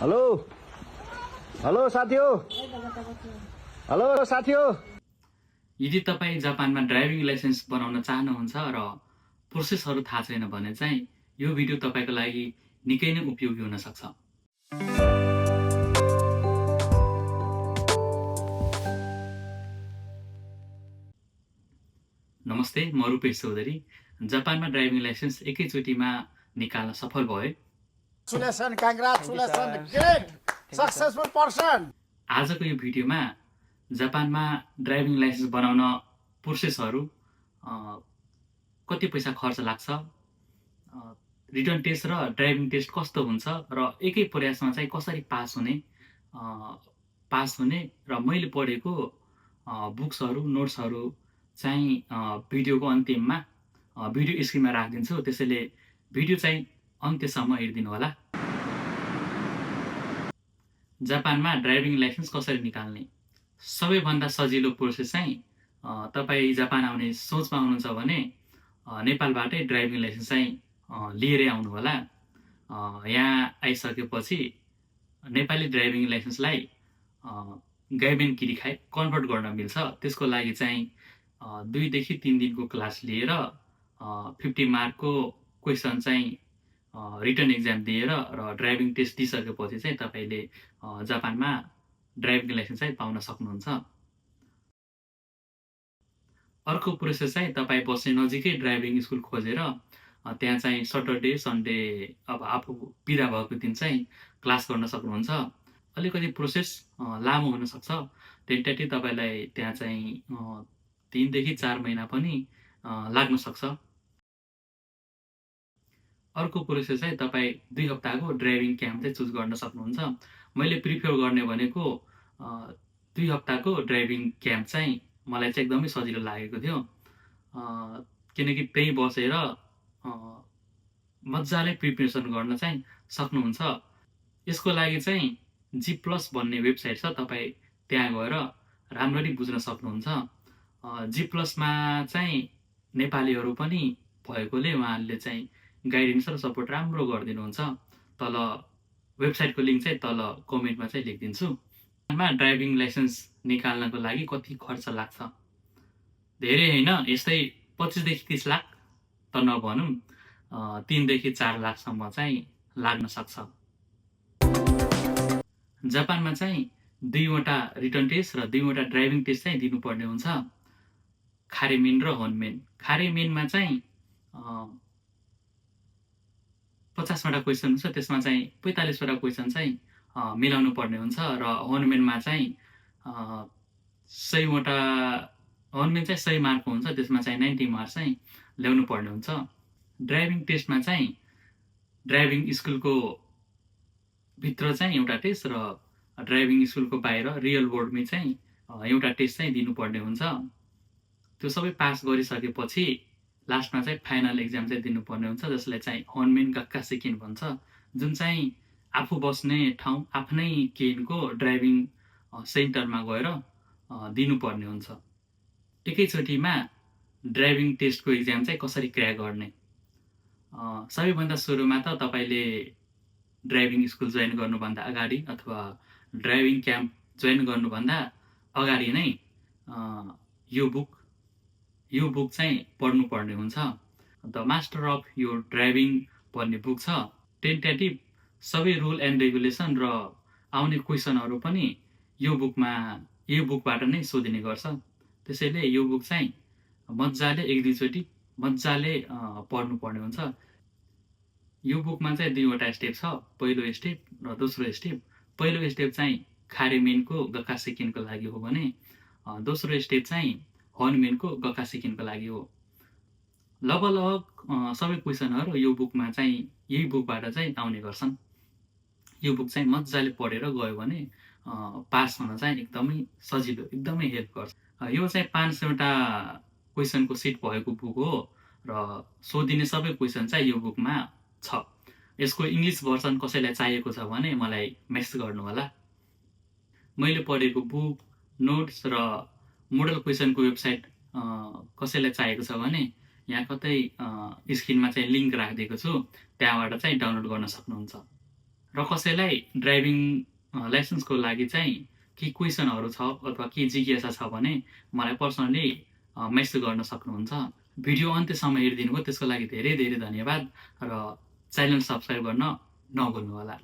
Hello hello साथी हो hello साथी हो यदि तपाईँ जापानमा ड्राइभिङ लाइसेन्स बनाउन चाहनुहुन्छ र प्रोसेसहरू थाहा छैन भने चाहिँ यो भिडियो तपाईँको लागि निकै नै उपयोगी हुन सक्छ। नमस्ते, म रूपेश चौधरी। जापानमा ड्राइभिङ लाइसेन्स एकैचोटिमा निकाल्न सफल भए। आजको यो भिडियोमा जापानमा ड्राइभिङ लाइसेन्स बनाउन प्रोसेसहरू, कति पैसा खर्च लाग्छ, रिटर्न टेस्ट र ड्राइभिङ टेस्ट कस्तो हुन्छ र एकै प्रयासमा चाहिँ कसरी पास हुने र मैले पढेको बुक्सहरू नोट्सहरू चाहिँ भिडियोको अन्तिममा भिडियो स्क्रिनमा राखिदिन्छु, त्यसैले भिडियो चाहिँ अन्त्यसम्म हेरिदिनु होला। जापानमा ड्राइभिङ लाइसेन्स कसरी निकाल्ने? सबैभन्दा सजिलो प्रोसेस चाहिँ तपाईँ जापान आउने सोचमा हुनुहुन्छ भने नेपालबाटै ड्राइभिङ लाइसेन्स चाहिँ लिएरै आउनु होला। यहाँ आइसकेपछि नेपाली ड्राइभिङ लाइसेन्सलाई गाइबेन किरिखाई कन्भर्ट गर्न मिल्छ। त्यसको लागि चाहिँ 2 देखि 3 दिनको क्लास लिएर 50 मार्कको क्वेसन चाहिँ रिटर्न एक्जाम दिएर र ड्राइभिङ टेस्ट दिइसकेपछि चाहिँ तपाईँले जापानमा ड्राइभिङ लाइसेन्स चाहिँ पाउन सक्नुहुन्छ। अर्को प्रोसेस चाहिँ तपाईँ बस्ने नजिकै ड्राइभिङ स्कुल खोजेर त्यहाँ चाहिँ सटरडे सन्डे अब आफू बिदा भएको दिन चाहिँ क्लास गर्न सक्नुहुन्छ। अलिकति प्रोसेस लामो हुनसक्छ, टेन्टेटिभ तपाईँलाई त्यहाँ चाहिँ 3 देखि 4 महिना पनि लाग्न सक्छ। अर्को प्रोसेस चाहिँ तपाईँ 2 हप्ताको ड्राइभिङ क्याम्प चाहिँ चुज गर्न सक्नुहुन्छ। मैले प्रिफर गर्ने भनेको 2 हप्ताको ड्राइभिङ क्याम्प चाहिँ मलाई चाहिँ एकदमै सजिलो लागेको थियो, किनकि त्यहीँ बसेर मजाले प्रिपरेसन गर्न चाहिँ सक्नुहुन्छ। यसको लागि चाहिँ G+ भन्ने वेबसाइट छ, तपाईँ त्यहाँ गएर राम्ररी बुझ्न सक्नुहुन्छ। G+ मा चाहिँ नेपालीहरू पनि भएकोले उहाँहरूले चाहिँ गाइडेन्स र सपोर्ट राम्रो गरिदिनुहुन्छ। तल वेबसाइटको लिङ्क चाहिँ तल कमेन्टमा चाहिँ लेखिदिन्छु। ड्राइभिङ लाइसेन्स निकाल्नको लागि कति खर्च लाग्छ? धेरै होइन, यस्तै 25 देखि 30 लाख त नभनौँ, 3 देखि 4 लाखसम्म चाहिँ लाग्न सक्छ। जापानमा चाहिँ 2वटा रिटर्न टेस्ट र 2वटा ड्राइभिङ टेस्ट चाहिँ दिनुपर्ने हुन्छ, खारेमेन र होनमेन। खारेमेनमा चाहिँ 50वटा क्वेसन हुन्छ, त्यसमा चाहिँ 45वटा क्वेसन चाहिँ मिलाउनु पर्ने हुन्छ र होनमेनमा चाहिँ 100वटा होनमेन चाहिँ 100 मार्कको हुन्छ, त्यसमा चाहिँ 90 मार्क्स चाहिँ ल्याउनु पर्ने हुन्छ। ड्राइभिङ टेस्टमा चाहिँ ड्राइभिङ स्कुलको भित्र चाहिँ एउटा टेस्ट र ड्राइभिङ स्कुलको बाहिर रियल वर्ल्डमै चाहिँ एउटा टेस्ट चाहिँ दिनुपर्ने हुन्छ। त्यो सबै पास गरिसकेपछि लास्टमा चाहिँ फाइनल एक्जाम चाहिँ दिनुपर्ने हुन्छ, जसलाई चाहिँ होनमेन गक्का सेकेन्ड भन्छ, जुन चाहिँ आफू बस्ने ठाउँ आफ्नै केनको ड्राइभिङ सेन्टरमा गएर दिनुपर्ने हुन्छ। एकैचोटिमा ड्राइभिङ टेस्टको एक्जाम चाहिँ कसरी क्र्याक गर्ने? सबैभन्दा सुरुमा त तपाईँले ड्राइभिङ स्कुल जोइन गर्नुभन्दा अगाडि अथवा ड्राइभिङ क्याम्प जोइन गर्नुभन्दा अगाडि नै यो बुक चाहिँ पढ्नुपर्ने हुन्छ। The master of your driving भन्ने बुक छ। टेन्टेटिभ सबै रुल एन्ड रेगुलेसन र आउने क्वेसनहरू पनि यो बुकबाट नै सोधिने गर्छ। त्यसैले यो बुक चाहिँ मजाले 1-2 चोटि मजाले पढ्नुपर्ने हुन्छ। यो बुकमा चाहिँ 2वटा स्टेप छ, पहिलो स्टेप र दोस्रो स्टेप। पहिलो स्टेप चाहिँ खारेमेनको गक्का सेकेन्डको लागि हो भने दोस्रो स्टेप चाहिँ होनमेनको गक्का सेकेन्डको लागि हो। लगभग सबै क्वेसनहरू यो बुकमा चाहिँ यही बुकबाट चाहिँ आउने गर्छन्। यो बुक चाहिँ मजाले पढेर गयो भने पास हुन चाहिँ एकदमै सजिलो, एकदमै हेल्प गर्छ। यो चाहिँ 500वटा क्वेसनको सेट भएको बुक हो र सोधिने सबै क्वेसन चाहिँ यो बुकमा छ। यसको इङ्ग्लिस भर्सन कसैलाई चाहिएको छ भने मलाई मेसेज गर्नु होला। मैले पढेको बुक, नोट्स र मोडल क्वेसनको वेबसाइट कसैलाई चाहिएको छ भने यहाँ कतै स्क्रिनमा चाहिँ लिङ्क राखिदिएको छु, त्यहाँबाट चाहिँ डाउनलोड गर्न सक्नुहुन्छ। र कसैलाई ड्राइभिङ लाइसेन्सको लागि चाहिँ केही क्वेसनहरू छ अथवा केही जिज्ञासा छ भने मलाई पर्सनली मेसेज गर्न सक्नुहुन्छ। भिडियो अन्त्यसम्म हेरिदिनुभयो त्यसको लागि धेरै धेरै धन्यवाद र च्यानल सब्सक्राइब गर्न नभुल्नुहोला।